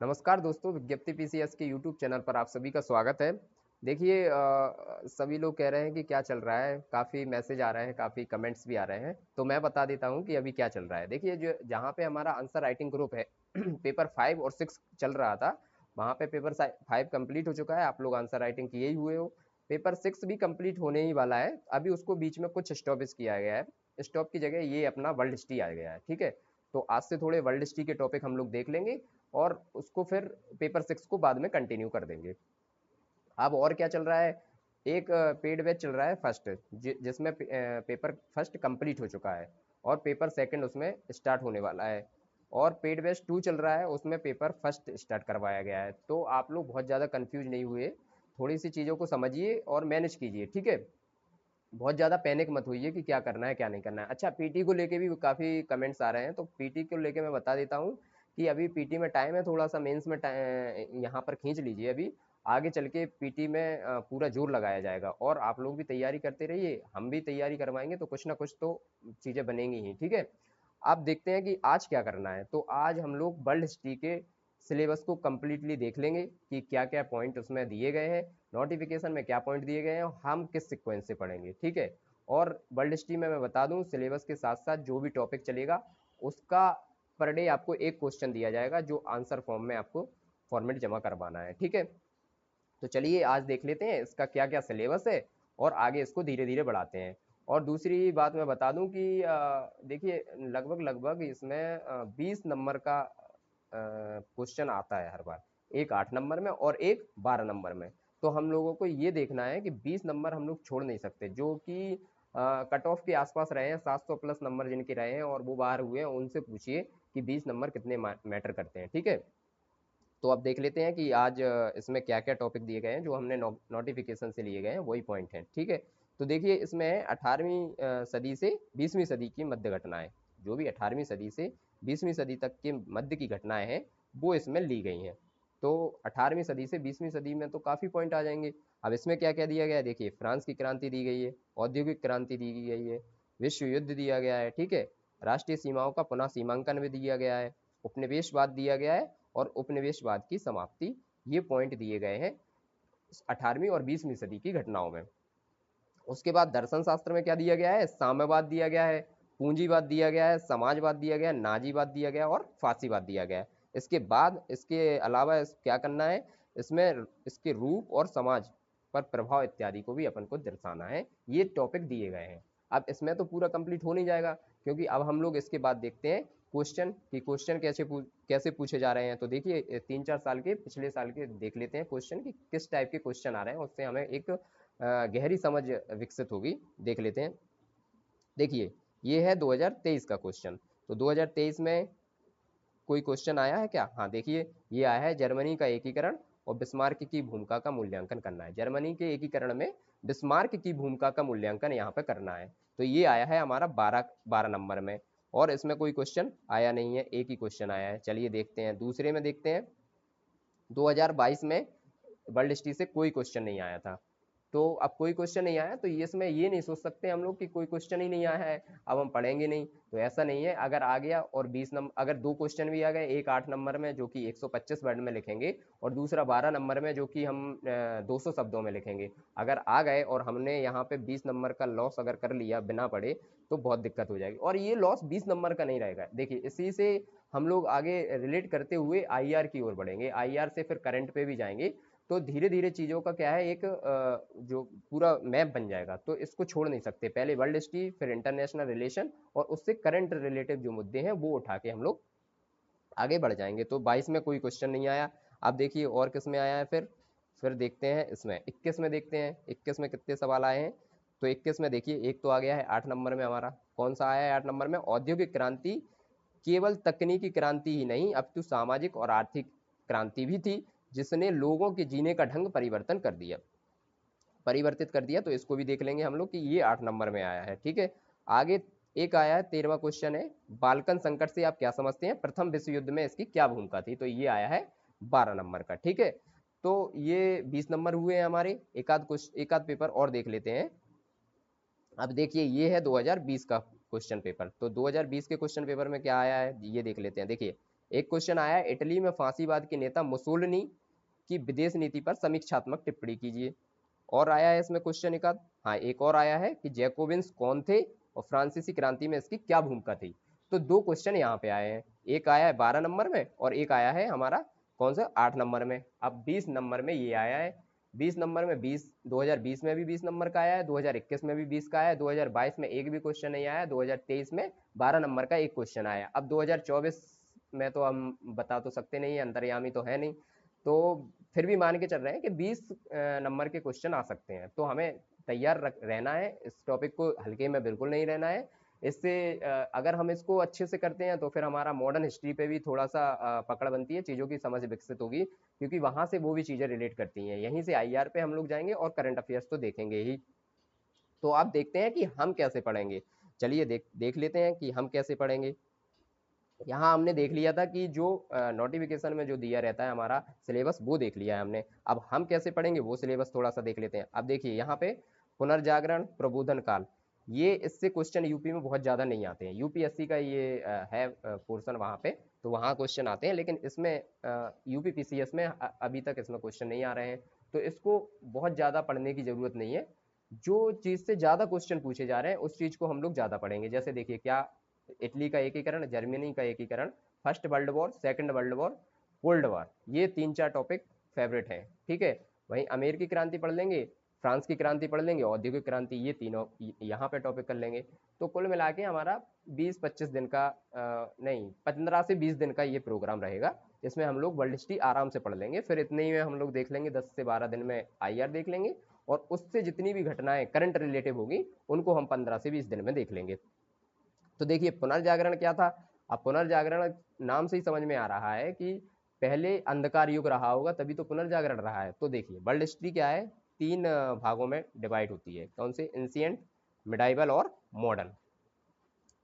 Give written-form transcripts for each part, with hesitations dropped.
नमस्कार दोस्तों, विज्ञप्ति पीसीएस के यूट्यूब चैनल पर आप सभी का स्वागत है। देखिए सभी लोग कह रहे हैं कि क्या चल रहा है, काफ़ी मैसेज आ रहे हैं, काफ़ी कमेंट्स भी आ रहे हैं, तो मैं बता देता हूँ कि अभी क्या चल रहा है। देखिए जो जहाँ पे हमारा आंसर राइटिंग ग्रुप है पेपर 5 और 6 चल रहा था, वहाँ पे पेपर 5 कंप्लीट हो चुका है, आप लोग आंसर राइटिंग किए ही हुए हो। पेपर 6 भी कंप्लीट होने ही वाला है, अभी उसको बीच में कुछ स्टॉपेज किया गया है। स्टॉप की जगह ये अपना वर्ल्ड हिस्ट्री आ गया है, ठीक है। तो आज से थोड़े वर्ल्ड हिस्ट्री के टॉपिक हम लोग देख लेंगे और उसको फिर पेपर 6 को बाद में कंटिन्यू कर देंगे। अब और क्या चल रहा है, एक पेड बैच चल रहा है फर्स्ट, जिसमें पेपर फर्स्ट कंप्लीट हो चुका है और पेपर सेकंड उसमें स्टार्ट होने वाला है। और पेड बैच 2 चल रहा है, उसमें पेपर फर्स्ट स्टार्ट करवाया गया है। तो आप लोग बहुत ज़्यादा कंफ्यूज नहीं हुए, थोड़ी सी चीज़ों को समझिए और मैनेज कीजिए, ठीक है। बहुत ज़्यादा पैनिक मत होइए कि क्या करना है क्या नहीं करना है। अच्छा, पीटी को लेके भी काफ़ी कमेंट्स आ रहे हैं, तो पीटी को लेके मैं बता देता हूँ कि अभी पीटी में टाइम है, थोड़ा सा मेंस में यहाँ पर खींच लीजिए। अभी आगे चल के पीटी में पूरा जोर लगाया जाएगा और आप लोग भी तैयारी करते रहिए, हम भी तैयारी करवाएंगे, तो कुछ ना कुछ तो चीज़ें बनेंगी ही, ठीक है। अब देखते हैं कि आज क्या करना है। तो आज हम लोग वर्ल्ड हिस्ट्री के सिलेबस को कम्प्लीटली देख लेंगे कि क्या क्या पॉइंट उसमें दिए गए हैं, नोटिफिकेशन में क्या पॉइंट दिए गए हैं और हम किस सीक्वेंस से पढ़ेंगे, ठीक है। और वर्ल्ड हिस्ट्री में मैं बता दूं, सिलेबस के साथ साथ जो भी टॉपिक चलेगा उसका पर डे आपको एक क्वेश्चन दिया जाएगा, जो आंसर फॉर्म में आपको फॉर्मेट जमा करवाना है, ठीक है। तो चलिए आज देख लेते हैं इसका क्या क्या सिलेबस है और आगे इसको धीरे धीरे बढ़ाते हैं। और दूसरी बात मैं बता दूं कि देखिए लगभग लगभग इसमें 20 नंबर का क्वेश्चन आता है हर बार, एक 8 नंबर में और एक 12 नंबर में। तो हम लोगों को ये देखना है कि 20 नंबर हम लोग छोड़ नहीं सकते, जो कि कट ऑफ के आसपास रहे हैं, 700 प्लस नंबर जिनके रहे हैं और वो बाहर हुए हैं, उनसे पूछिए कि 20 नंबर कितने मैटर करते हैं, ठीक है। तो अब देख लेते हैं कि आज इसमें क्या क्या टॉपिक दिए गए हैं, जो हमने नोटिफिकेशन से लिए गए हैं वही पॉइंट हैं, ठीक है। तो देखिए इसमें 18वीं सदी से 20वीं सदी की मध्य घटनाएं, जो भी 18वीं सदी से 20वीं सदी तक के मध्य की घटनाएं हैं वो इसमें ली गई हैं। तो 18वीं सदी से 20वीं सदी में तो काफ़ी पॉइंट आ जाएंगे। अब इसमें क्या क्या दिया गया है, देखिए फ्रांस की क्रांति दी गई है, औद्योगिक क्रांति दी गई है, विश्व युद्ध दिया गया है, ठीक है। राष्ट्रीय सीमाओं का पुनः सीमांकन भी दिया गया है, उपनिवेशवाद दिया गया है और उपनिवेशवाद की समाप्ति, ये पॉइंट दिए गए हैं 18वीं और 20वीं सदी की घटनाओं में। उसके बाद दर्शन शास्त्र में क्या दिया गया है, साम्यवाद दिया गया है, पूंजीवाद दिया गया है, समाजवाद दिया गया है, नाजीवाद दिया गया है और फांसीवाद दिया गया है। इसके बाद इसके अलावा क्या करना है, इसमें इसके रूप और समाज पर प्रभाव इत्यादि को भी अपन को दर्शाना है, ये टॉपिक दिए गए हैं। अब इसमें तो पूरा कंप्लीट हो नहीं जाएगा, क्योंकि अब हम लोग इसके बाद देखते हैं क्वेश्चन कि क्वेश्चन कैसे पूछे जा रहे हैं। तो देखिए 3-4 साल के पिछले साल के देख लेते हैं क्वेश्चन कि किस टाइप के क्वेश्चन आ रहे हैं, उससे हमें एक गहरी समझ विकसित होगी, देख लेते हैं। देखिए ये है 2023 का क्वेश्चन। तो 2023 में कोई क्वेश्चन आया है क्या, हाँ देखिए ये आया है, जर्मनी का एकीकरण और बिस्मार्क की भूमिका का मूल्यांकन करना है। जर्मनी के एकीकरण में बिस्मार्क की भूमिका का मूल्यांकन यहाँ पे करना है। तो ये आया है हमारा 12 नंबर में। और इसमें कोई क्वेश्चन आया नहीं है, एक ही क्वेश्चन आया है। चलिए देखते हैं दूसरे में, देखते हैं 2022 में वर्ल्ड हिस्ट्री से कोई क्वेश्चन नहीं आया था। तो अब कोई क्वेश्चन नहीं आया तो ये इसमें ये नहीं सोच सकते हम लोग कि कोई क्वेश्चन ही नहीं आया है, अब हम पढ़ेंगे नहीं। तो ऐसा नहीं है, अगर आ गया और 20 नंबर, अगर दो क्वेश्चन भी आ गए, एक 8 नंबर में जो कि 125 वर्ड में लिखेंगे और दूसरा 12 नंबर में जो कि हम 200 शब्दों में लिखेंगे, अगर आ गए और हमने यहाँ पे 20 नंबर का लॉस अगर कर लिया बिना पढ़े, तो बहुत दिक्कत हो जाएगी। और ये लॉस 20 नंबर का नहीं रहेगा। देखिए इसी से हम लोग आगे रिलेट करते हुए आईआर की ओर बढ़ेंगे, आईआर से फिर करंट पे भी जाएंगे। तो धीरे धीरे चीज़ों का क्या है, एक जो पूरा मैप बन जाएगा। तो इसको छोड़ नहीं सकते, पहले वर्ल्ड हिस्ट्री फिर इंटरनेशनल रिलेशन और उससे करंट रिलेटिव जो मुद्दे हैं वो उठा के हम लोग आगे बढ़ जाएंगे। तो 22 में कोई क्वेश्चन नहीं आया। अब देखिए और किस में आया है, फिर देखते हैं इसमें 21 में, देखते हैं 21 में कितने सवाल आए हैं। तो 21 में देखिए एक तो आ गया है 8 नंबर में हमारा, कौन सा आया है 8 नंबर में, औद्योगिक क्रांति केवल तकनीकी क्रांति ही नहीं अपितु सामाजिक और आर्थिक क्रांति भी थी, जिसने लोगों के जीने का ढंग परिवर्तित कर दिया। तो इसको भी देख लेंगे हम लोग कि ये 8 नंबर में आया है, ठीक है। आगे एक आया है 13वां क्वेश्चन है, बाल्कन संकट से आप क्या समझते हैं, प्रथम विश्व युद्ध में इसकी क्या भूमिका थी। तो ये आया है 12 नंबर का, ठीक है। तो ये 20 नंबर हुए हैं हमारे। एक आध पेपर और देख लेते हैं। अब देखिए ये है 2020 का क्वेश्चन पेपर। तो 2020 के क्वेश्चन पेपर में क्या आया है ये देख लेते हैं। देखिए एक क्वेश्चन आया इटली में फांसीवाद के नेता मुसोलिनी की विदेश नीति पर समीक्षात्मक टिप्पणी कीजिए। और आया है इसमें क्वेश्चन एक आध, हाँ एक और आया है कि जैकोबिन्स कौन थे और फ्रांसीसी क्रांति में इसकी क्या भूमिका थी। तो दो क्वेश्चन यहाँ पे आए हैं, एक आया है 12 नंबर में और एक आया है हमारा कौन सा 8 नंबर में। अब 20 नंबर में ये आया है, 20 नंबर में 2020 में भी 20 नंबर का आया है, 2021 में भी 20 का आया है, 2022 में एक भी क्वेश्चन नहीं आया, 2023 में 12 नंबर का एक क्वेश्चन आया। अब 2024 में तो हम बता तो सकते नहीं है, अंतर्यामी तो है नहीं, तो फिर भी मान के चल रहे हैं कि 20 नंबर के क्वेश्चन आ सकते हैं। तो हमें तैयार रहना है, इस टॉपिक को हल्के में बिल्कुल नहीं रहना है। इससे अगर हम इसको अच्छे से करते हैं तो फिर हमारा मॉडर्न हिस्ट्री पे भी थोड़ा सा पकड़ बनती है, चीज़ों की समझ विकसित होगी, क्योंकि वहां से वो भी चीज़ें रिलेट करती हैं। यहीं से आईआर पे हम लोग जाएंगे और करंट अफेयर्स तो देखेंगे ही। तो आप देखते हैं कि हम कैसे पढ़ेंगे। चलिए देख लेते हैं कि हम कैसे पढ़ेंगे। यहाँ हमने देख लिया था कि जो नोटिफिकेशन में जो दिया रहता है हमारा सिलेबस, वो देख लिया है हमने। अब हम कैसे पढ़ेंगे वो सिलेबस थोड़ा सा देख लेते हैं। अब देखिए यहाँ पे पुनर्जागरण प्रबोधन काल, ये इससे क्वेश्चन यूपी में बहुत ज़्यादा नहीं आते हैं। यूपीएससी का ये है पोर्शन वहाँ पे, तो वहाँ क्वेश्चन आते हैं, लेकिन इसमें यूपी पीसीएस में अभी तक इसमें क्वेश्चन नहीं आ रहे हैं। तो इसको बहुत ज़्यादा पढ़ने की ज़रूरत नहीं है। जो चीज़ से ज़्यादा क्वेश्चन पूछे जा रहे हैं उस चीज़ को हम लोग ज़्यादा पढ़ेंगे। जैसे देखिए क्या, इटली का एकीकरण, जर्मनी का एकीकरण, first world war, second world war, cold war, ये 3-4 टॉपिक फेवरेट हैं, ठीक है। वहीं अमेरिकी क्रांति पढ़ लेंगे, फ्रांस की क्रांति पढ़ लेंगे, औद्योगिक क्रांति, ये तीनों यहाँ पे टॉपिक कर लेंगे। तो कुल मिला के हमारा 20-25 दिन का नहीं 15 से 20 दिन का ये प्रोग्राम रहेगा। इसमें हम लोग वर्ल्ड हिस्ट्री आराम से पढ़ लेंगे, फिर इतने ही में हम लोग देख लेंगे 10 से 12 दिन में आईआर देख लेंगे, और उससे जितनी भी घटनाएं करंट रिलेटिव होगी उनको हम 15 से 20 दिन में देख लेंगे। तो देखिए पुनर्जागरण क्या था। अब पुनर्जागरण नाम से ही समझ में आ रहा है कि पहले अंधकार युग रहा होगा, तभी तो पुनर्जागरण रहा है। तो देखिए वर्ल्ड हिस्ट्री क्या है, 3 भागों में डिवाइड होती है। कौन से, एंशिएंट, मिडाइवल और मॉडर्न।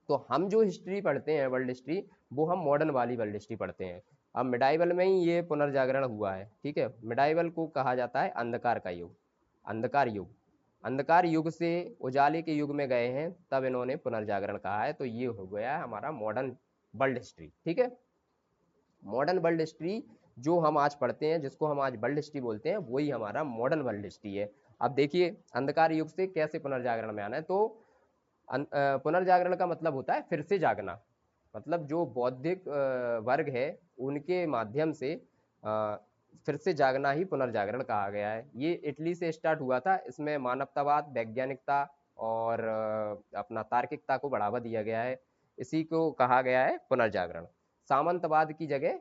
तो हम जो हिस्ट्री पढ़ते हैं वर्ल्ड हिस्ट्री, वो हम मॉडर्न वाली वर्ल्ड हिस्ट्री पढ़ते हैं। अब मिडाइवल में ही ये पुनर्जागरण हुआ है, ठीक है। मिडाइवल को कहा जाता है अंधकार का युग, अंधकार युग। अंधकार युग से उजाले के युग में गए हैं, तब इन्होंने पुनर्जागरण कहा है। तो ये हो गया है हमारा मॉडर्न वर्ल्ड हिस्ट्री, ठीक है। मॉडर्न वर्ल्ड हिस्ट्री जो हम आज पढ़ते हैं, जिसको हम आज वर्ल्ड हिस्ट्री बोलते हैं, वही हमारा मॉडर्न वर्ल्ड हिस्ट्री है। अब देखिए अंधकार युग से कैसे पुनर्जागरण में आना है। तो पुनर्जागरण का मतलब होता है फिर से जागना, मतलब जो बौद्धिक वर्ग है उनके माध्यम से फिर से जागना ही पुनर्जागरण कहा गया है। ये इटली से स्टार्ट हुआ था। इसमें मानवतावाद, वैज्ञानिकता और अपना तार्किकता को बढ़ावा दिया गया है। इसी को कहा गया है पुनर्जागरण। सामंतवाद की जगह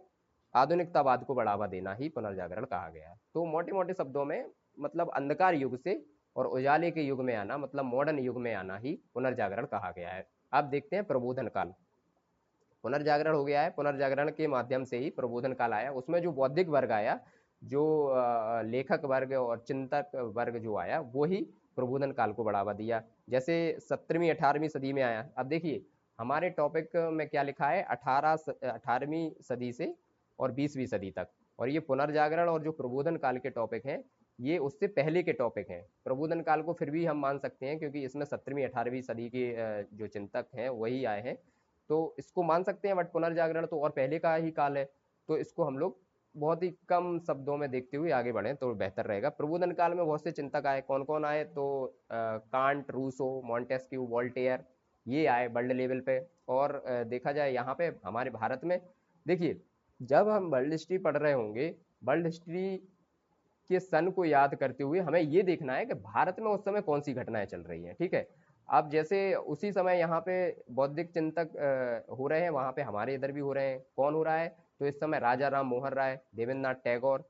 आधुनिकतावाद को बढ़ावा देना ही पुनर्जागरण कहा गया है। तो मोटे मोटे शब्दों में मतलब अंधकार युग से और उजाले के युग में आना, मतलब मॉडर्न युग में आना ही पुनर्जागरण कहा गया है। अब देखते हैं प्रबोधन काल। पुनर्जागरण हो गया है, पुनर्जागरण के माध्यम से ही प्रबोधन काल आया। उसमें जो बौद्धिक वर्ग आया, जो लेखक वर्ग और चिंतक वर्ग जो आया, वो ही प्रबोधन काल को बढ़ावा दिया। जैसे 17वीं 18वीं सदी में आया। अब देखिए हमारे टॉपिक में क्या लिखा है, 18वीं सदी से और 20वीं सदी तक। और ये पुनर्जागरण और जो प्रबोधन काल के टॉपिक हैं, ये उससे पहले के टॉपिक हैं। प्रबोधन काल को फिर भी हम मान सकते हैं, क्योंकि इसमें 17वीं 18वीं सदी के जो चिंतक हैं वही आए हैं, तो इसको मान सकते हैं। बट पुनर्जागरण तो और पहले का ही काल है, तो इसको हम लोग बहुत ही कम शब्दों में देखते हुए आगे बढ़े तो बेहतर रहेगा। प्रबोधन काल में बहुत से चिंतक आए। कौन कौन आए, तो कांट, रूसो, मॉन्टेस्क्यू, वोल्टेयर, ये आए वर्ल्ड लेवल पे। और देखा जाए यहाँ पे हमारे भारत में, देखिए जब हम वर्ल्ड हिस्ट्री पढ़ रहे होंगे, वर्ल्ड हिस्ट्री के सन को याद करते हुए हमें ये देखना है कि भारत में उस समय कौन सी घटनाएं चल रही हैं, ठीक है। अब जैसे उसी समय यहाँ पे बौद्धिक चिंतक हो रहे हैं, वहाँ पे हमारे इधर भी हो रहे हैं। कौन हो रहा है, तो इस समय राजा राम मोहन राय, देवेंद्रनाथ टैगोर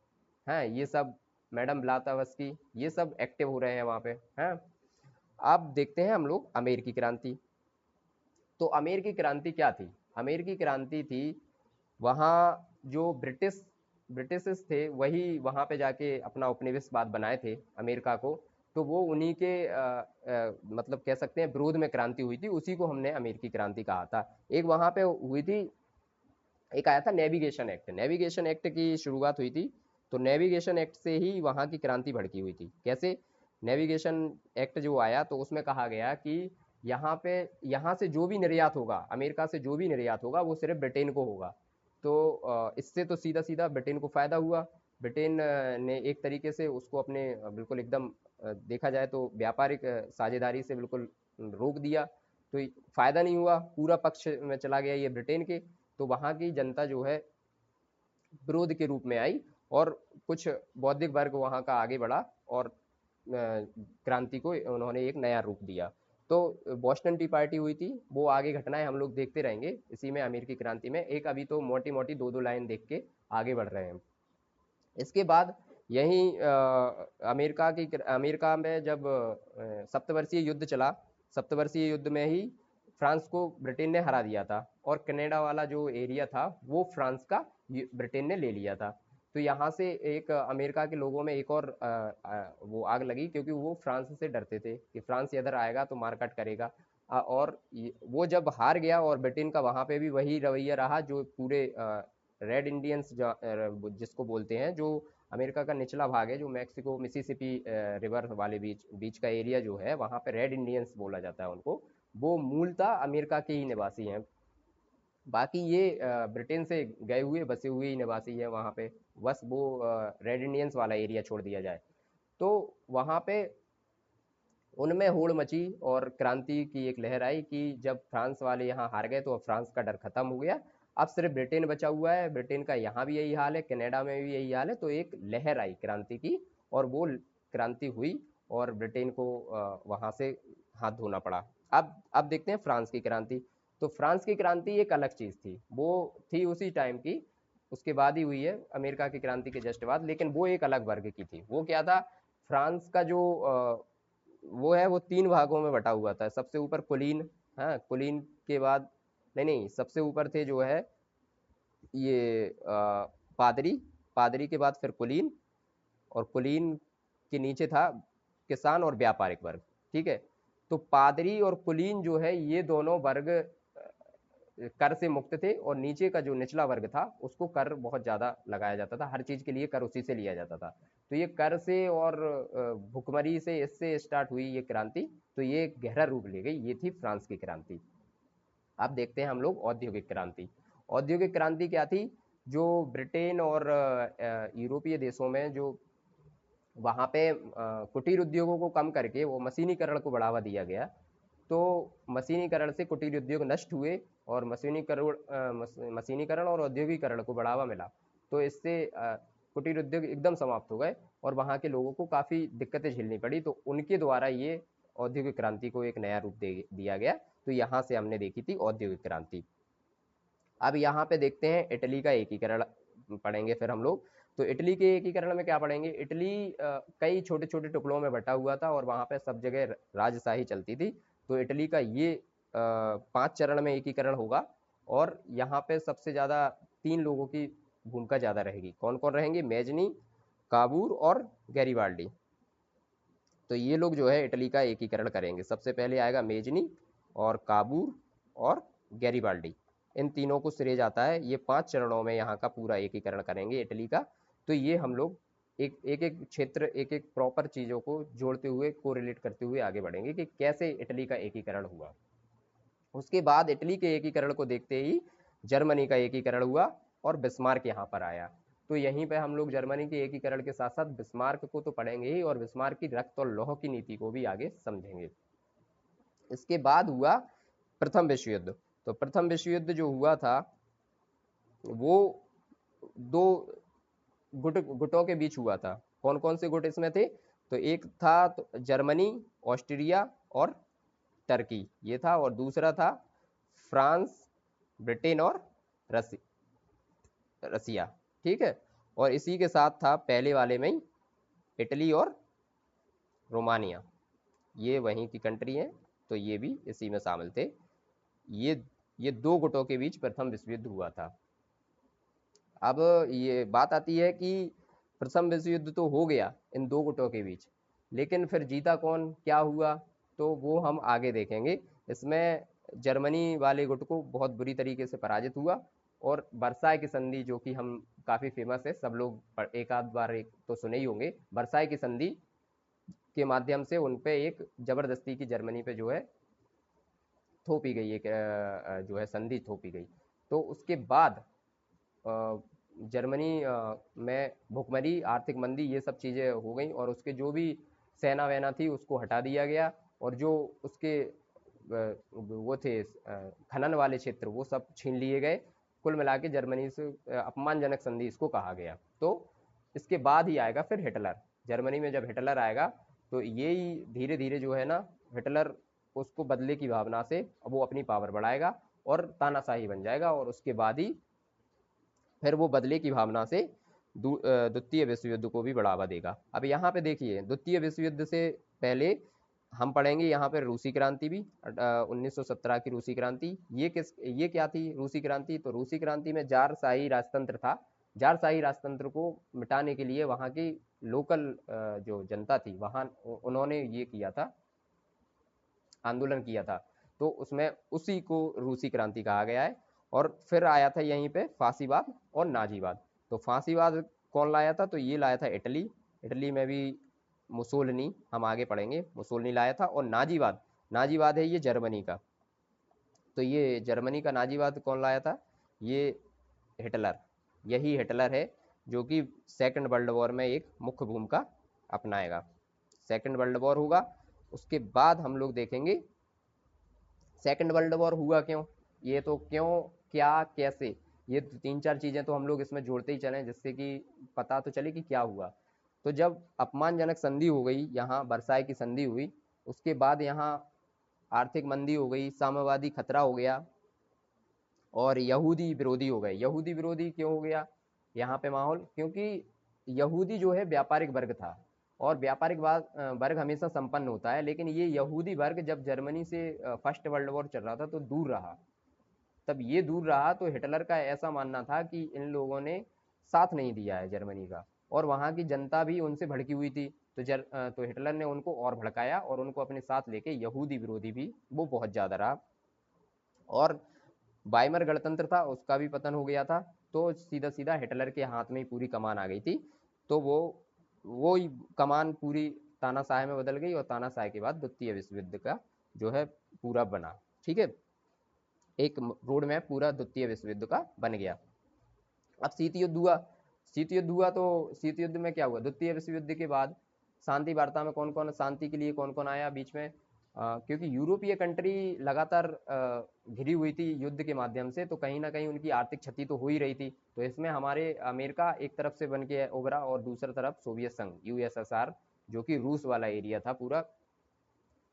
हैं, ये सब, मैडम ब्लातावस्की, ये सब एक्टिव हो रहे हैं वहाँ पे हैं। अब देखते हैं हम लोग अमेरिकी क्रांति। तो अमेरिकी क्रांति क्या थी, अमेरिकी क्रांति थी वहाँ जो ब्रिटिश थे, वही वहाँ पे जाके अपना उपनिवेशवाद बनाए थे अमेरिका को। तो वो उन्हीं के मतलब कह सकते हैं विरोध में क्रांति हुई थी, उसी को हमने अमेरिकी क्रांति कहा था। एक वहाँ पे हुई थी, एक आया था नेविगेशन एक्ट। नेविगेशन एक्ट की शुरुआत हुई थी, तो नेविगेशन एक्ट से ही वहाँ की क्रांति भड़की हुई थी। कैसे, नेविगेशन एक्ट जो आया तो उसमें कहा गया कि यहाँ से जो भी निर्यात होगा, अमेरिका से जो भी निर्यात होगा, वो सिर्फ ब्रिटेन को होगा। तो इससे तो सीधा सीधा ब्रिटेन को फायदा हुआ। ब्रिटेन ने एक तरीके से उसको अपने बिल्कुल एकदम देखा जाए तो व्यापारिक साझेदारी से बिल्कुल रोक दिया। तो फायदा नहीं हुआ, पूरा पक्ष में चला गया ये ब्रिटेन के। तो वहां की जनता जो है विरोध के रूप में आई, और कुछ बौद्धिक वर्ग वहां का आगे बढ़ा, और क्रांति को उन्होंने एक नया रूप दिया। तो बोस्टन टी पार्टी हुई थी, वो आगे घटनाएं हम लोग देखते रहेंगे इसी में, अमेरिकी क्रांति में। एक अभी तो मोटी मोटी दो दो लाइन देख के आगे बढ़ रहे हैं। इसके बाद यही अमेरिका में जब सप्तवर्षीय युद्ध चला, सप्तवर्षीय युद्ध में ही फ्रांस को ब्रिटेन ने हरा दिया था, और कनाडा वाला जो एरिया था वो फ्रांस का ब्रिटेन ने ले लिया था। तो यहाँ से एक अमेरिका के लोगों में एक और वो आग लगी, क्योंकि वो फ्रांस से डरते थे कि फ्रांस इधर आएगा तो मारकाट करेगा। और वो जब हार गया, और ब्रिटेन का वहां पे भी वही रवैया रहा, जो पूरे रेड इंडियंस जिसको बोलते हैं, जो अमेरिका का निचला भाग है, जो मैक्सिको मिसिसिपी रिवर वाले बीच बीच का एरिया जो है, वहां पे रेड इंडियंस बोला जाता है उनको। वो मूलतः अमेरिका के ही निवासी हैं। बाकी ये ब्रिटेन से गए हुए बसे हुए ही निवासी है वहां पे। बस वो रेड इंडियंस वाला एरिया छोड़ दिया जाए तो वहां पे उनमें होड़ मची, और क्रांति की एक लहर आई कि जब फ्रांस वाले यहाँ हार गए तो अब फ्रांस का डर खत्म हो गया। अब सिर्फ ब्रिटेन बचा हुआ है, ब्रिटेन का यहाँ भी यही हाल है, कनाडा में भी यही हाल है। तो एक लहर आई क्रांति की, और वो क्रांति हुई, और ब्रिटेन को वहां से हाथ धोना पड़ा। अब देखते हैं फ्रांस की क्रांति। तो फ्रांस की क्रांति एक अलग चीज थी, वो थी उसी टाइम की, उसके बाद ही हुई है अमेरिका की क्रांति के जस्ट बाद, लेकिन वो एक अलग वर्ग की थी। वो क्या था, फ्रांस का जो वो है, वो तीन भागों में बटा हुआ था। सबसे ऊपर कुलीन, हाँ कुलीन के बाद, नहीं नहीं, सबसे ऊपर थे जो है ये पादरी, पादरी के बाद फिर कुलीन, और कुलीन के नीचे था किसान और व्यापारिक वर्ग। ठीक है। तो पादरी और कुलीन जो है, ये दोनों वर्ग कर से मुक्त थे, और नीचे का जो निचला वर्ग था उसको कर बहुत ज्यादा लगाया जाता था, हर चीज के लिए कर उसी से लिया जाता था। तो ये कर से और भुखमरी से, इससे स्टार्ट हुई ये क्रांति। तो ये गहरा रूप ले गई, ये थी फ्रांस की क्रांति। अब देखते हैं हम लोग औद्योगिक क्रांति। औद्योगिक क्रांति क्या थी, जो ब्रिटेन और यूरोपीय देशों में जो वहां पे कुटीर उद्योगों को कम करके वो मशीनीकरण को बढ़ावा दिया गया। तो मशीनीकरण से कुटीर उद्योग नष्ट हुए, और मशीनीकरण और औद्योगिकरण को बढ़ावा मिला। तो इससे कुटीर उद्योग एकदम समाप्त हो गए, और वहाँ के लोगों को काफ़ी दिक्कतें झेलनी पड़ी। तो उनके द्वारा ये औद्योगिक क्रांति को एक नया रूप दिया गया। तो यहाँ से हमने देखी थी औद्योगिक क्रांति। अब यहाँ पे देखते हैं इटली का एकीकरण पढ़ेंगे फिर हम लोग। तो इटली के एकीकरण में क्या पढ़ेंगे, इटली कई छोटे छोटे टुकड़ों में बटा हुआ था, और वहाँ पे सब जगह राजशाही चलती थी। तो इटली का ये 5 चरण में एकीकरण होगा, और यहाँ पे सबसे ज़्यादा 3 लोगों की भूमिका ज़्यादा रहेगी। कौन कौन रहेंगे, मेजनी, काबूर और गैरीबाल्डी। तो ये लोग जो है इटली का एकीकरण करेंगे। सबसे पहले आएगा मेजनी, और काबूर, और गैरीबाल्डी। इन तीनों को श्रेय जाता है। ये 5 चरणों में यहाँ का पूरा एकीकरण करेंगे इटली का। तो ये हम लोग एक एक एक क्षेत्र, एक एक प्रॉपर चीज़ों को जोड़ते हुए, कोरिलेट करते हुए आगे बढ़ेंगे कि कैसे इटली का एकीकरण हुआ। उसके बाद इटली के एकीकरण को देखते ही जर्मनी का एकीकरण हुआ, और बिस्मार्क यहाँ पर आया। तो यहीं पे हम लोग जर्मनी के एकीकरण के साथ साथ बिस्मार्क को तो पढ़ेंगे ही, और बिस्मार्क की रक्त और लौह की नीति को भी आगे समझेंगे। इसके बाद हुआ प्रथम विश्व युद्ध। तो प्रथम विश्व युद्ध जो हुआ था, वो दो गुटों के बीच हुआ था। कौन कौन से गुट इसमें थे, तो एक था तो जर्मनी, ऑस्ट्रिया और टर्की, ये था। और दूसरा था फ्रांस, ब्रिटेन और रसिया। ठीक है। और इसी के साथ था पहले वाले में ही इटली और रोमानिया, ये वहीं की कंट्री है। तो ये भी इसी में शामिल थे। ये ये दो गुटों के बीच प्रथम विश्व युद्ध हुआ था। अब ये बात आती है कि प्रथम विश्व युद्ध तो हो गया इन दो गुटों के बीच, लेकिन फिर जीता कौन, क्या हुआ, तो वो हम आगे देखेंगे। इसमें जर्मनी वाले गुट को बहुत बुरी तरीके से पराजित हुआ, और वर्साई की संधि, जो कि हम काफ़ी फेमस है, सब लोग एक आध बार एक तो सुने ही होंगे। वर्साई की संधि के माध्यम से उन पे एक जबरदस्ती की जर्मनी पे जो है थोपी गई, एक जो है संधि थोपी गई। तो उसके बाद जर्मनी में भुखमरी, आर्थिक मंदी, ये सब चीज़ें हो गई और उसके जो भी सेना वेना थी उसको हटा दिया गया और जो उसके वो थे खनन वाले क्षेत्र वो सब छीन लिए गए। कुल मिला के जर्मनी से अपमानजनक संधि इसको कहा गया। तो इसके बाद ही आएगा फिर हिटलर। जर्मनी में जब हिटलर आएगा तो ये ही धीरे धीरे जो है ना, हिटलर उसको बदले की भावना से वो अपनी पावर बढ़ाएगा और तानाशाही बन जाएगा और उसके बाद ही फिर वो बदले की भावना से द्वितीय विश्व युद्ध को भी बढ़ावा देगा। अब यहाँ पे देखिए, द्वितीय विश्व युद्ध से पहले हम पढ़ेंगे यहाँ पे रूसी क्रांति भी, 1917 की रूसी क्रांति। ये क्या थी रूसी क्रांति? तो रूसी क्रांति में जारशाही राजतंत्र था। जारशाही राजतंत्र को मिटाने के लिए वहाँ की लोकल जो जनता थी वहाँ उन्होंने ये किया था, आंदोलन किया था। तो उसमें उसी को रूसी क्रांति कहा गया है। और फिर आया था यहीं पे फांसीवाद और नाजीवाद। तो फांसीवाद कौन लाया था? तो ये लाया था इटली। इटली में भी मुसोलिनी, हम आगे पढ़ेंगे, मुसोलिनी लाया था। और नाजीवाद, नाजीवाद है ये जर्मनी का। तो ये जर्मनी का नाजीवाद कौन लाया था? ये हिटलर। यही हिटलर है जो कि सेकंड वर्ल्ड वॉर में एक मुख्य भूमिका अपनाएगा। सेकंड वर्ल्ड वॉर होगा, उसके बाद हम लोग देखेंगे सेकंड वर्ल्ड वॉर हुआ क्यों, ये तो क्यों, क्या, कैसे, ये तीन चार चीजें तो हम लोग इसमें जोड़ते ही चलें जिससे कि पता तो चले कि क्या हुआ। तो जब अपमानजनक संधि हो गई, यहाँ वर्साई की संधि हुई, उसके बाद यहाँ आर्थिक मंदी हो गई, साम्यवादी खतरा हो गया और यहूदी विरोधी हो गए। यहूदी विरोधी क्यों हो गया यहाँ पे माहौल? क्योंकि यहूदी जो है व्यापारिक वर्ग था और व्यापारिक वर्ग हमेशा संपन्न होता है, लेकिन ये यहूदी वर्ग जब जर्मनी से फर्स्ट वर्ल्ड वॉर चल रहा था तो दूर रहा। तब ये दूर रहा तो हिटलर का ऐसा मानना था कि इन लोगों ने साथ नहीं दिया है जर्मनी का, और वहाँ की जनता भी उनसे भड़की हुई थी। तो हिटलर ने उनको और भड़काया और उनको अपने साथ लेके यहूदी विरोधी भी वो बहुत ज़्यादा रहा। और वाइमर गणतंत्र था उसका भी पतन हो गया था। तो सीधा सीधा हिटलर के हाथ में ही पूरी कमान आ गई थी। तो वो कमान पूरी तानाशाह में बदल गई और तानाशाह के बाद द्वितीय विश्व युद्ध का जो है पूरा बना। ठीक है, एक रोड मैप पूरा द्वितीय विश्व युद्ध का बन गया। अब शीत युद्ध हुआ। शीत युद्ध हुआ तो शीत युद्ध में क्या हुआ? द्वितीय विश्व युद्ध के बाद शांति वार्ता में कौन कौन शांति के लिए कौन कौन आया बीच में? क्योंकि यूरोपीय कंट्री लगातार घिरी हुई थी युद्ध के माध्यम से, तो कहीं ना कहीं उनकी आर्थिक क्षति तो हो ही रही थी। तो इसमें हमारे अमेरिका एक तरफ से बन के उभरा और दूसरी तरफ सोवियत संघ, यूएसएसआर, जो कि रूस वाला एरिया था पूरा,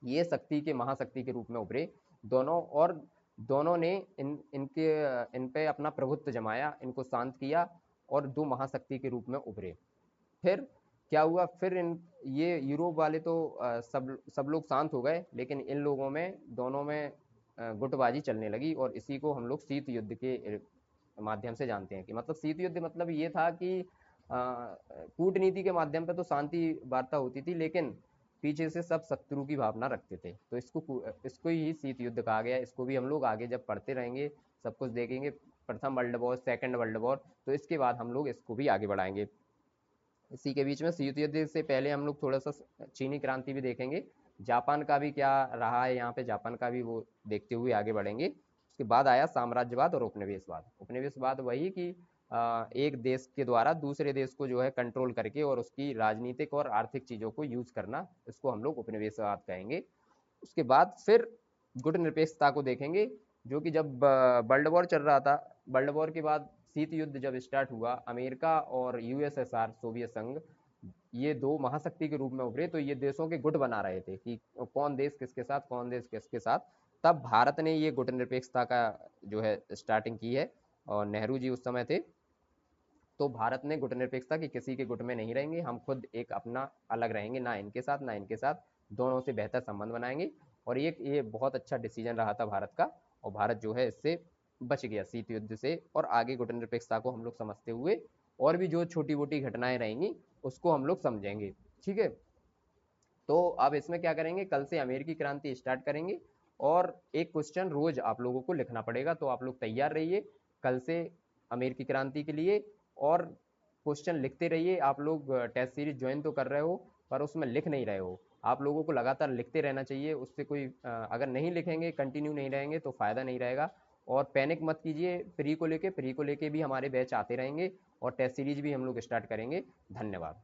ये शक्ति के महाशक्ति के रूप में उभरे दोनों। और दोनों ने इन पे अपना प्रभुत्व जमाया, इनको शांत किया और दो महाशक्ति के रूप में उभरे। फिर क्या हुआ? फिर ये यूरोप वाले तो सब लोग शांत हो गए, लेकिन इन लोगों में दोनों में गुटबाजी चलने लगी और इसी को हम लोग शीत युद्ध के माध्यम से जानते हैं। कि मतलब शीत युद्ध मतलब ये था कि कूटनीति के माध्यम पे तो शांति वार्ता होती थी, लेकिन पीछे से सब शत्रु की भावना रखते थे। तो इसको ही शीत युद्ध कहा गया। इसको भी हम लोग आगे जब पढ़ते रहेंगे सब कुछ देखेंगे, प्रथम world war, second world war, तो इसके बाद हम लोग इसको भी आगे बढ़ाएंगे। इसी के बीच में शीत युद्ध से पहले हम लोग थोड़ा सा चीनी क्रांति भी देखेंगे, जापान का भी क्या रहा है यहाँ पे, जापान का भी वो देखते हुए आगे बढ़ेंगे। उसके बाद आया साम्राज्यवाद और उपनिवेशवाद। उपनिवेशवाद वही कि एक देश के द्वारा दूसरे देश को जो है कंट्रोल करके और उसकी राजनीतिक और आर्थिक चीज़ों को यूज करना, इसको हम लोग उपनिवेशवाद कहेंगे। उसके बाद फिर गुटनिरपेक्षता को देखेंगे, जो कि जब वर्ल्ड वॉर चल रहा था, वर्ल्ड वॉर के बाद शीत युद्ध जब स्टार्ट हुआ, अमेरिका और यूएसएसआर, सोवियत संघ, ये दो महाशक्ति के रूप में उभरे। तो ये देशों के गुट बना रहे थे कि कौन देश किसके साथ, कौन देश किसके साथ। तब भारत ने ये गुटनिरपेक्षता का जो है स्टार्टिंग की है और नेहरू जी उस समय थे। तो भारत ने गुटनिरपेक्षता की किसी के गुट में नहीं रहेंगे, हम खुद एक अपना अलग रहेंगे, ना इनके साथ ना इनके साथ, दोनों से बेहतर संबंध बनाएंगे। और ये बहुत अच्छा डिसीजन रहा था भारत का, और भारत जो है इससे बच गया शीत युद्ध से। और आगे गुटनिरपेक्षता को हम लोग समझते हुए और भी जो छोटी मोटी घटनाएं रहेंगी उसको हम लोग समझेंगे। ठीक है, तो अब इसमें क्या करेंगे, कल से अमेरिकी क्रांति स्टार्ट करेंगे और एक क्वेश्चन रोज आप लोगों को लिखना पड़ेगा। तो आप लोग तैयार रहिए कल से अमेरिकी क्रांति के लिए, और क्वेश्चन लिखते रहिए। आप लोग टेस्ट सीरीज ज्वाइन तो कर रहे हो पर उसमें लिख नहीं रहे हो, आप लोगों को लगातार लिखते रहना चाहिए। उससे कोई अगर नहीं लिखेंगे, कंटिन्यू नहीं रहेंगे तो फ़ायदा नहीं रहेगा। और पैनिक मत कीजिए, प्री को लेके भी हमारे बैच आते रहेंगे और टेस्ट सीरीज भी हम लोग स्टार्ट करेंगे। धन्यवाद।